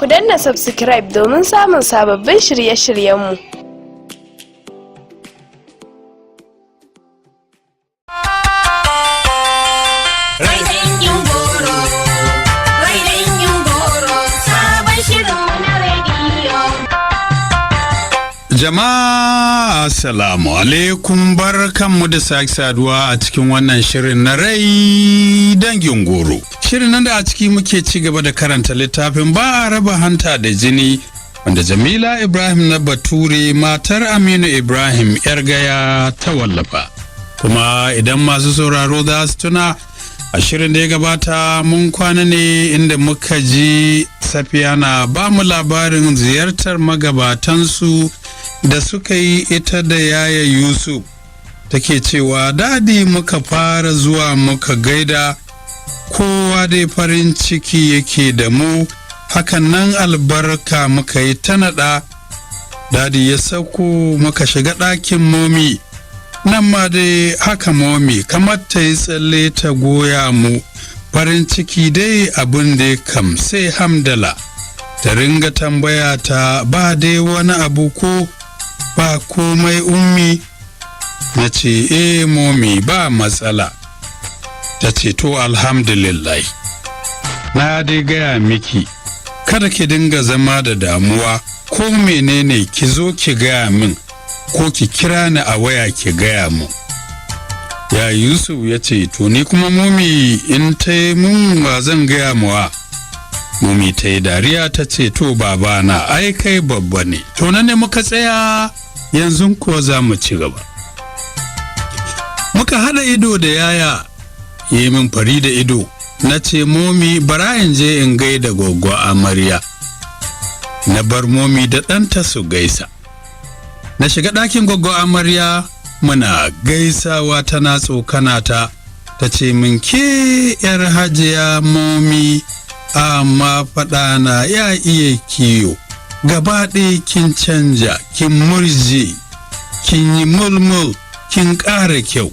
Ku danna subscribe domin samun sababbin shirye-shiryenmu. Jama'a assalamu alaikum, barkanmu da sake saduwa a cikin wannan shirin na rai dangin goro. Shirin nan da a ciki muke ci gaba da karanta littafin ba a raba hanta da jini wanda Jamila Ibrahim na Bature matar Aminu Ibrahim yar gaya ta wallafa. Kuma idan masu sauraro za su tuna, a shirin da ya gabata mun kwana ne inda muka ji Safiya na ba mu labarin ziyartar magabatansu da suka yi ita da yaya Yusuf. Take cewa dadi muka fara zuwa muka gaida, kowa dai farin ciki yake da mu, hakan nan albarka muka yi ta naɗa. Dadi ya sauko muka shiga ɗakin momi, nan ma dai haka momi kamar ta yi tsalle ta goya mu, farin ciki dai abin da kam sai hamdala. Ta ringa tambaya ta ba dai wani abu ko ba komai ummi. Na ce momi ba matsala. Ta ce to alhamdulillah. Na dai gaya miki kada ki dinga zama da damuwa, ko menene ki zo ki gaya min ko ki kira ni a waya ki gaya mu. Ya Yusuf ya ce to ni kuma momi in ta yi mun ba zan gaya muwa. Momi ta yi dariya ta ce to babana ai kai babba ne. To nan ne muka tsaya, yanzu ko za mu ci gaba. Muka hada ido da yaya, yi min fari da ido. Na ce momi bara in je in gaida goggo amarya. Na bar momi da ɗanta su gaisa. Na shiga ɗakin goggo amarya, muna gaisawa tana tsokana ta. Ta ce min ke yar hajiya momi, amma faɗana ya iya kiyo. Gaba ɗaya kin canja, kin murje, kin yi mulmul, kin ƙara kyau.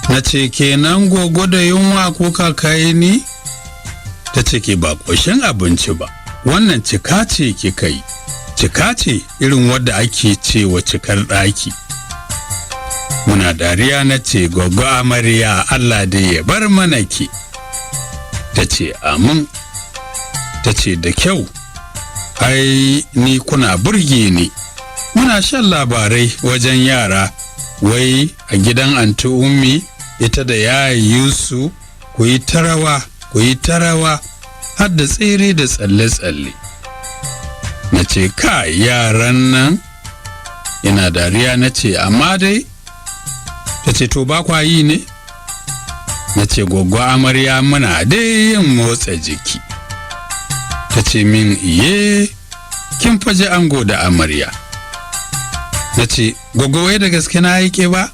Na ce kenan gogo da yunwa kuka kai ni? Ta ce ke ba ƙoshin abinci ba, wannan cika ce kika yi, cika ce irin wadda ake cewa cikar ɗaki. Muna dariya. Na ce gogo amarya Allah dai ya bar mana ki. Ta ce amin. Ta ce da kyau, ai ni kuna burge ni. Muna shan labarai wajen yara, wai a gidan anti ummi ita da yaya Yusuf ku yi tarawa har da tsere da tsalle-tsalle. Na ce ka yaran nan, ina dariya. Na ce amma dai. Ta ce to ba kwa yi ne? Na ce goggo amarya muna dai yin motsa jiki. Ta ce min iye kin faje ango da amarya. Na ce goggo wai da gaske na yi ƙiba?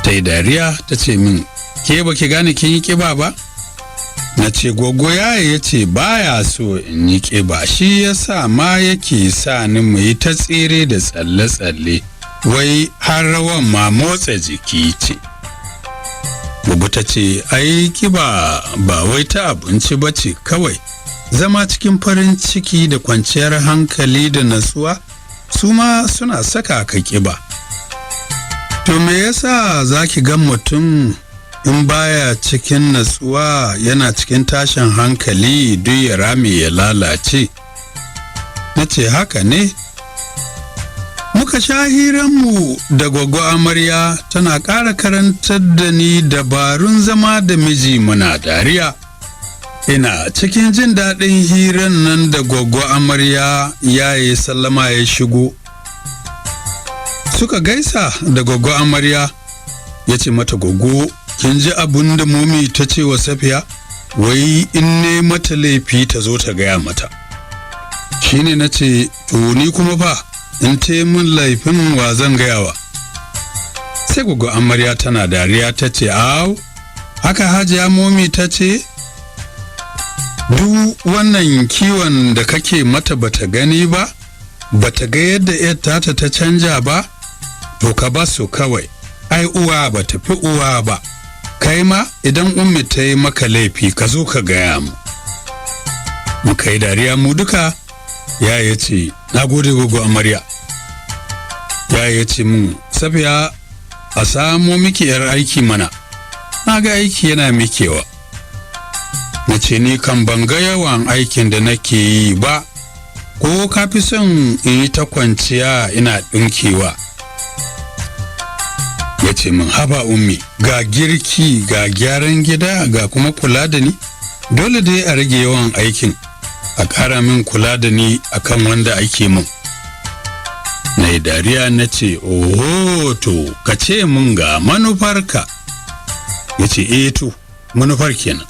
Ta yi dariya. Ta ce min ke ba ki gane kin yi ƙiba ba? Na ce goggo ya ce baya so in yi ƙiba, shi yasa ma yake sa ni mu yi ta tsere da tsalle-tsalle, wai har rawan ma motsa jiki ce. Gugu ta ce ai ƙiba ba wai ta abinci ba ce kawai, zama cikin farin ciki da kwanciyar hankali da natsuwa su ma suna saka ka ƙiba. To me yasa za ki ga mutum in baya cikin natsuwa yana cikin tashin hankali duk ya rame ya lalace? Na ce haka ne. Muka sha hiranmu da gwaggo amarya, tana ƙara karantar da ni dabarun zama da miji, muna dariya. Ina cikin jin daɗin hiran nan da gwaggo amarya, yayi sallama ya shigo. Suka gaisa da gwaggo amarya. Ya ce mata gwaggo kin ji abin da momi ta ce wa Safiya, wai in ne mata laifi ta zo ta gaya mata. Shine na ce to ni kuma fa in ta yi min laifin wa zan gayawa? Sai gwaggo amarya tana dariya ta ce aw haka hajiya momi ta ce? Duk wannan kiwon da kake mata bata gani ba, bata ga yadda yarta ta canja ba, to ka ba su kawai, ai uwa bata fi uwa ba. Kai ma idan ummi ta yi maka laifi ka zo ka gaya mu. muka yi dariya mu duka. Ya ce, na gode gogo amarya. Ya ce mun, Safiya, a samo miki 'yar aiki mana, na ga aiki yana mikewa. Na ce ni kan ban ga yawan aikin da nake yi ba, ko ka fi son in yi ta kwanciya ina ɗinkewa. Ya ce min, haba ummi, ga girki, ga gyaran gida, ga kuma kula da ni, dole dai a rage yawan aikin, a ƙara min kula da ni akan wanda ake min. Na yi dariya na ce, oho to, ka ce mun ga manufarka. Ya ce, to, manufar kenan.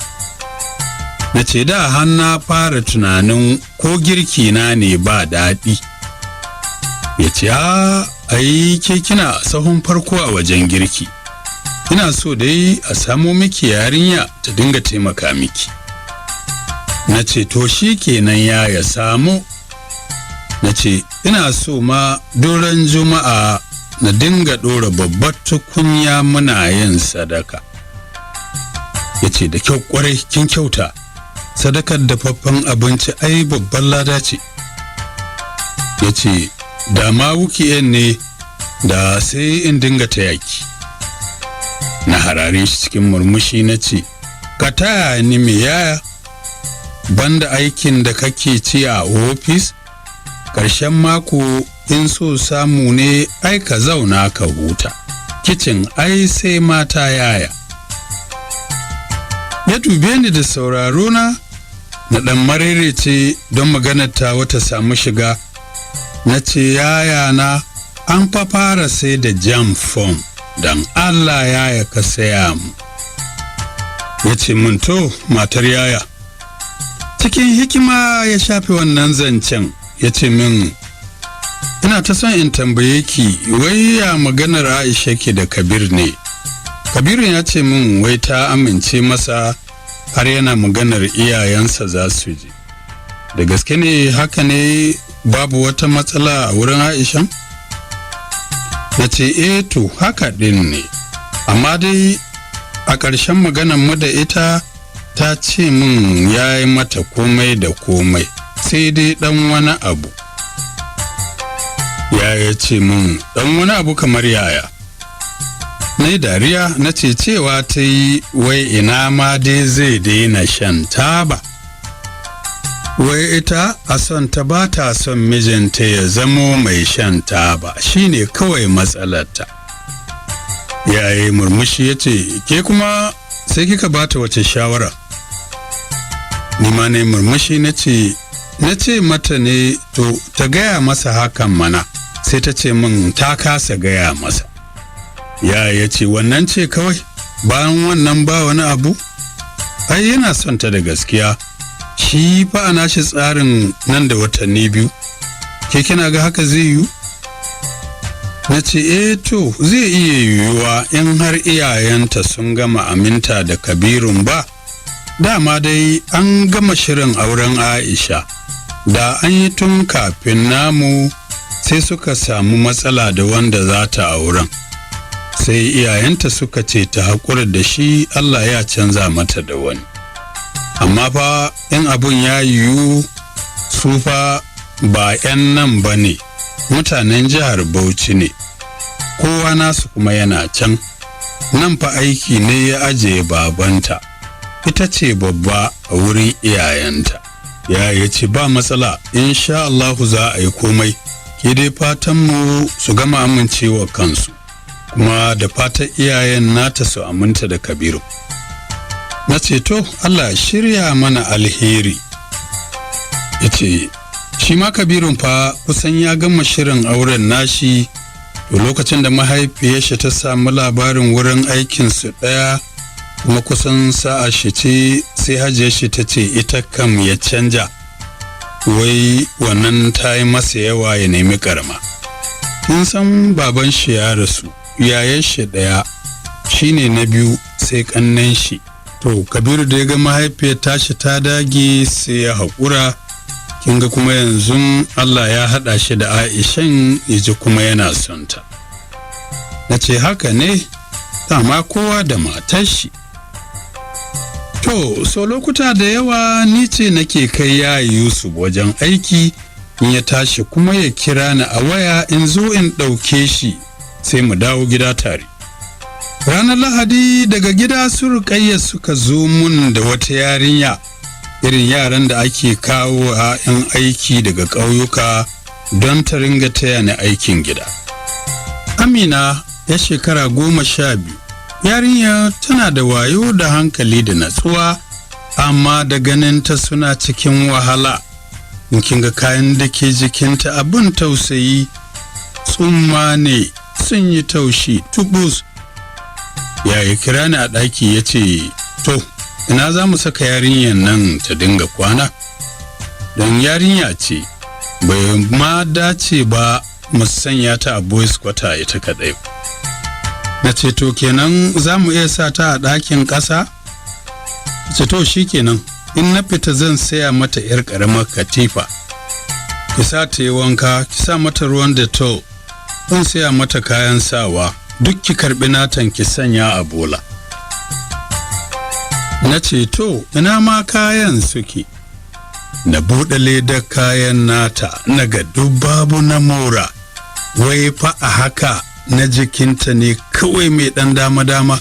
Na ce, da har na fara tunanin ko girki na ne ba daɗi. Ya ce, ai ke kina sahun farko a wajen girki, ina so dai a samo miki yarinya ta dinga taimaka miki. Na ce, to shi kenan ya samu. Na ce, ina so ma doron juma'a na dinga ɗora babbar tukunya muna yin sadaka. Ya ce, da kyau kwarai kin kyauta, sadakar dafaffen abinci ai babban lada ce. Ya ce, da ma wukiyan ne da sai in dinga ta yaki. Na harare shi cikin murmushi na ce, ka taya ni me yaya, banda aikin da kake ci a ofis, ƙarshen mako in so samu ne ai ka zauna ka huta, kicin ai sai mata yaya. Ya dube ni da sauraro na ɗan marerece don maganar ta wata samu shiga. Na ce, yaya na an fara sai da jam form, don Allah yaya ka saya mu. Ya ce mun, to matar yaya. Cikin hikima ya shafe wannan zancen. Ya ce min, ina ta son in tambaye ki, wai ya maganar Aisha ke da Kabir ne? Kabiru ya ce min wai ta amince masa, har yana maganar iyayensa za su je. Da gaske ne haka ne, babu wata matsala a wurin Aisha? Na ce, to haka ɗin ne, amma dai a ƙarshen maganar mu da ita ta ce min ya yi mata komai da komai, sai dai ɗan wani abu. Ya ce min, ɗan wani abu kamar yaya? Na yi dariya na ce, cewa ta yi wai ina ma dai zai daina shan taba. Wai ita a son ta ba ta son mijinta ya zamo mai shan taba, shine kawai matsalarta. Ya yi murmushi ya ce, ke kuma sai kika bata wace shawara? Ni ma ne murmushi na ce mata ne to ta gaya masa hakan mana, sai ta ce min ta kasa gaya masa. Ya ce, wannan ce kawai, bayan wannan ba wani abu? Ai yana son ta da gaskiya, shi fa a nashi tsarin nan da watanni 2, ke kina ga haka zai yiwu? Na ce, to zai iya yiwuwa in har iyayenta sun gama aminta da Kabirun ba. Dama dai an gama shirin auren Aisha, da an yi tun kafin namu, sai suka samu matsala da wanda za ta auren. Sai iyayenta suka ce ta haƙura da shi, Allah ya canza mata da wani. Amma fa in abun ya yiwu, su fa ba 'yan nan ba ne, mutanen jihar Bauchi ne, kowa nasu kuma yana can. Nan fa aiki ne ya ajiye babanta, ita ce babba a wurin iyayenta. Ya ce, ba matsala, insha Allahu za a yi komai, ke dai fatanmu su gama amincewa kansu, kuma da fatan iyayen nata su aminta da Kabiru. Na ce, to Allah shirya mana alheri. Ya ce, shi ma Kabirun fa kusan ya gama shirin auren nashi, to lokacin da mahaifiyarsa ta samu labarin wurin aikinsu ɗaya, kuma kusan sa'a shi ce, sai hajiyar shi ta ce ita kam ya canja, wai wannan ta yi masa yawa ya nemi karama. Kin san baban shi ya rasu, yayan shi ɗaya, shine na biyu, sai ƙannen shi. To Kabiru da ya ga mahaifiyar tashi ta dage, sai ya haƙura. Kin ga kuma yanzu Allah ya haɗa shi da Aishan, ya ji kuma yana son ta. Na ce, haka ne, dama kowa da matar shi. To, so lokuta da yawa ni ce nake kai ya Yusuf wajen aiki, in ya tashi kuma ya kira ni a waya in zo in ɗauke shi sai mu dawo gida tare. Ranar Lahadi daga gida su Rukayya suka zo mun da wata yarinya, irin yaran da ake kawo a 'yan aiki daga ƙauyuka don ta ringa taya ni aikin gida. Amina ya shekara 12. Yarinya tana da wayo da hankali da natsuwa, amma da ganinta suna cikin wahala. In kin ga kayan da ke jikinta abin tausayi, tsumma ne sun yi taushi tubus. Ya yi kira ni a ɗaki ya ce, to, ina za mu saka yarinyar nan ta dinga kwana? Don yarinya ce, bai ma dace ba mu sanya ta a boys quarter ita kaɗai. Na ce to kenan za mu iya sa ta a ɗakin ƙasa? Ce to shi kenan, in na fita zan saya mata 'yar ƙaramar katifa. Ki sa ta yi wanka, ki sa mata ruwan Dettol, zan saya mata kayan sawa, duk ki karɓi natan ki sanya a bola. Na ce to ina ma kayan suke. Na buɗe ledar kayan nata, na ga duk babu na mora, wai fa a haka na jikinta ne kawai mai ɗan dama-dama.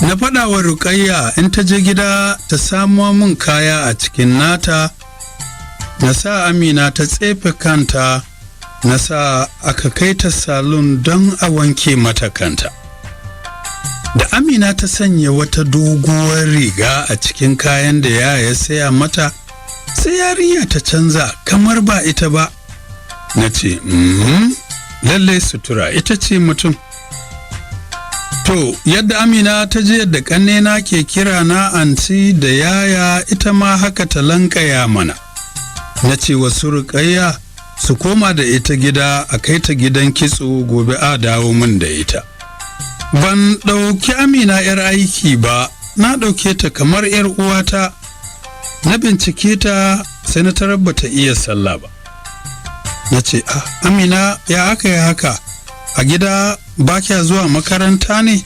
Na faɗa wa Rukayya in ta je gida ta samo min kaya a cikin nata, na sa Amina ta tsefe kanta, na sa aka kai ta salon don a wanke mata kanta. Da Amina ta sanya wata doguwar riga a cikin kayan da ya saya mata, sai yarinya ta canza kamar ba ita ba. Na ce, lallai sutura ita ce mutum. To, yadda Amina ta je yadda ƙannena ke kira na anti da yaya, ita ma haka ta lankaya mana. Na ce wasu Rukayya su koma da ita gida, a kai ta gidan kitso, gobe a dawo min da ita. Ban ɗauki Amina 'yar aiki ba, na ɗauke ta kamar 'yar uwata. Na bincike ta sai na tarar bata iya sallah ba. Na ce, Amina ya aka yi haka, a gida ba kya zuwa makaranta ne?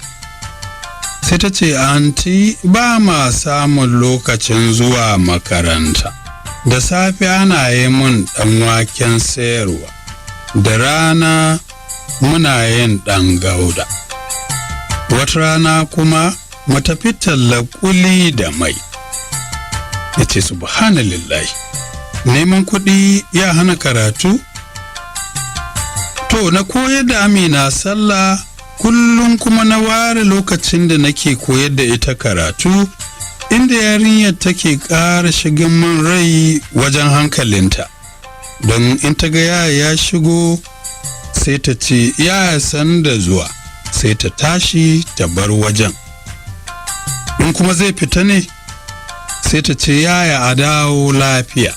Sai ta ce, anti ba ma samun lokacin zuwa makaranta. Da safe ana yi mun ɗan waken sayarwa, da rana muna yin ɗan gauda. Wata rana kuma mu tafi talla kuli da mai. Ya ce, subhanallahi, neman kuɗi ya hana karatu? To, na koyar da Amina sallah, kullum kuma na ware lokacin da nake koyar da ita karatu, inda yarinyar take ƙara shigin min rai wajen hankalinta. Don in ta ga ya shigo, sai ta ce, ya san da zuwa, sai ta tashi ta bar wajen. In kuma zai fita ne, sai ta ce, yaya a dawo lafiya.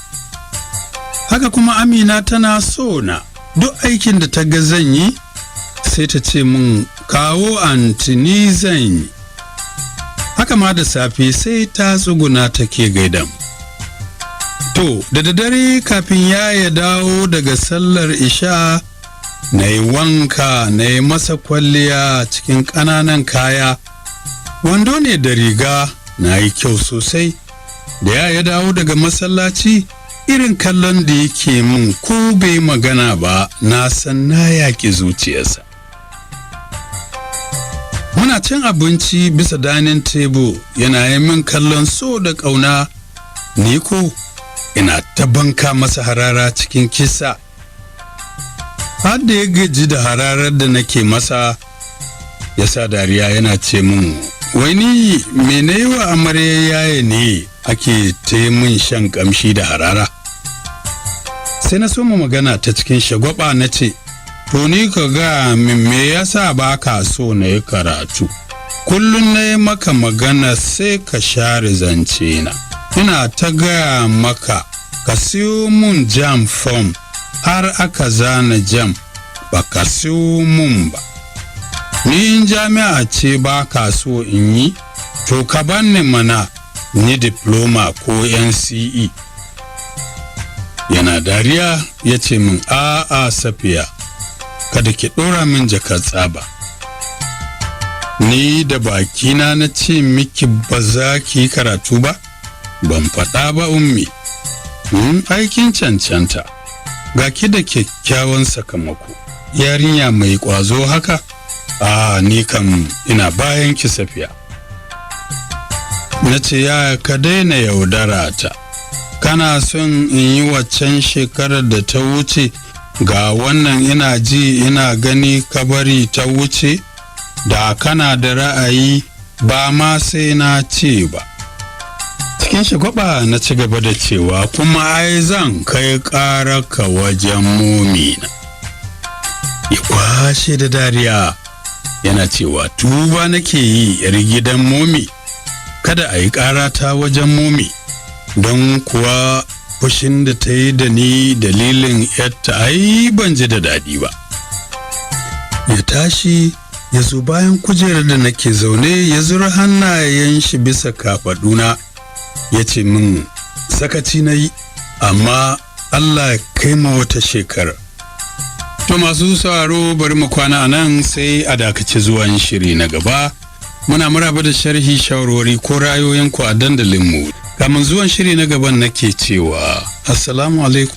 Haka kuma Amina tana so na. Duk aikin da ta ga zan yi, sai ta ce min kawo anti ni zan yi. Haka ma da safe sai ta tsuguna take gaidan. To, da daddare kafin ya dawo daga sallar isha, na yi wanka, na yi masa kwalliya cikin ƙananan kaya. Wando ne da riga, na yi kyau sosai. Da ya dawo daga masallaci, irin kallon da yake min ko bai magana ba, na san na yaƙi zuciyarsa. Muna cin abinci bisa dining table, yana yi min kallon so da ƙauna, ni ko ina ta banka masa harara cikin kisa. Har da ya gaji da hararar da nake masa, ya sa dariya yana ce min, wai ni mene yi wa amarya yaya ne ake ta min shan kamshi da harara? Sai na soma magana ta cikin shagwaba, na ce, to ni ka ga min me yasa ba ka so na yi karatu? Kullum na yi maka magana sai ka share zance na. Ina ta gaya maka ka siyo mun jam form, har aka zana jam ba ka siyo mun ba. Ni in jami'a ce ba ka so in yi, to ka banni mana ni diploma ko NCE. Yana dariya ya ce min, a'a Safiya, kada ki ɗora min jakar tsaba. Ni da bakina na ce miki ba za ki yi karatu ba? Ban faɗa ba ummi. Aikin cancanta. Ga ki da kyakkyawan sakamako. Yarinya mai ƙwazo haka? Ni kam ina bayan ki Safiya. Na ce ya ka daina yaudara ta. Kana son in yi waccan shekarar da ta wuce ga wannan ina ji ina gani kabari ta wuce? Da kana da ra'ayi ba ma sai na ce ba. Cikin shagwaba na ci gaba da cewa kuma ai zan kai ƙararka wajen momina. Ya kwashe da dariya yana cewa tuba nake yi yar gidan momi, kada a yi ƙarata wajen momi, don kuwa fushin da ta yi da ni dalilin yatta ai ban ji da daɗi ba. Ya tashi ya zo bayan kujerar da nake zaune ya zura hannayen shi bisa kafaɗuna ya ce min sakaci na yi, amma Allah ya kai ma wata shekara. To masu sauraro bari mu kwana a nan sai a dakaci zuwan shiri na gaba. Muna maraba da sharhi, shawarwari ko ra'ayoyinku a dandalinmu. Kamin zuwan shiri na gaban nake cewa assalamu alaikum.